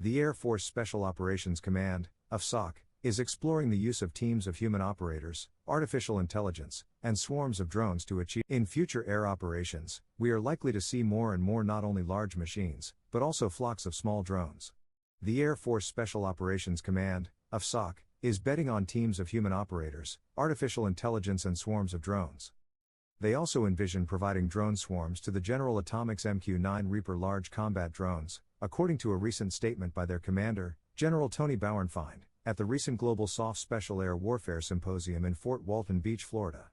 The Air Force Special Operations Command, AFSOC, is exploring the use of teams of human operators, artificial intelligence, and swarms of drones to achieve. In future air operations, we are likely to see more and more not only large machines, but also flocks of small drones. The Air Force Special Operations Command, AFSOC, is betting on teams of human operators, artificial intelligence, and swarms of drones. They also envision providing drone swarms to the General Atomics MQ-9 Reaper large combat drones, according to a recent statement by their commander, General Tony Bauernfeind, at the recent Global Soft Special Air Warfare Symposium in Fort Walton Beach, Florida.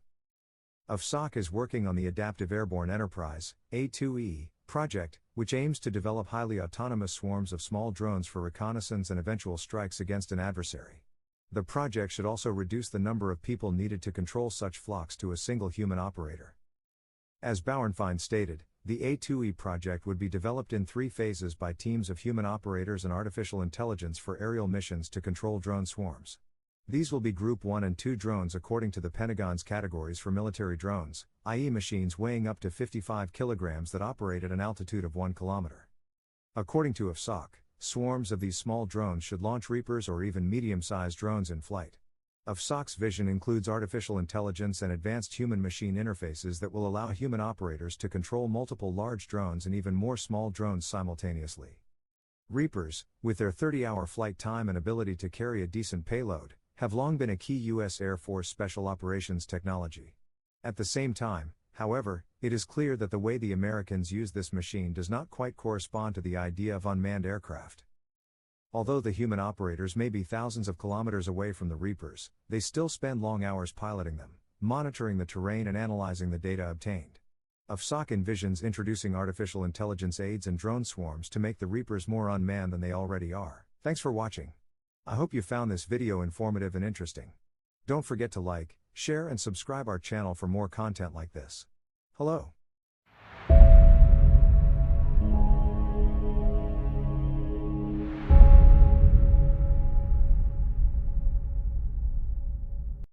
AFSOC is working on the Adaptive Airborne Enterprise (A2E) project, which aims to develop highly autonomous swarms of small drones for reconnaissance and eventual strikes against an adversary. The project should also reduce the number of people needed to control such flocks to a single human operator. As Bauernfeind stated, the A2E project would be developed in 3 phases by teams of human operators and artificial intelligence for aerial missions to control drone swarms. These will be Group 1 and 2 drones according to the Pentagon's categories for military drones, i.e. machines weighing up to 55 kilograms that operate at an altitude of 1 kilometer. According to AFSOC, swarms of these small drones should launch Reapers or even medium-sized drones in flight. AFSOC's vision includes artificial intelligence and advanced human-machine interfaces that will allow human operators to control multiple large drones and even more small drones simultaneously. Reapers, with their 30-hour flight time and ability to carry a decent payload, have long been a key U.S. Air Force special operations technology. At the same time, however, it is clear that the way the Americans use this machine does not quite correspond to the idea of unmanned aircraft. Although the human operators may be thousands of kilometers away from the Reapers, they still spend long hours piloting them, monitoring the terrain and analyzing the data obtained. AFSOC envisions introducing artificial intelligence aids and drone swarms to make the Reapers more unmanned than they already are. Thanks for watching. I hope you found this video informative and interesting. Don't forget to like, share and subscribe our channel for more content like this. Hello.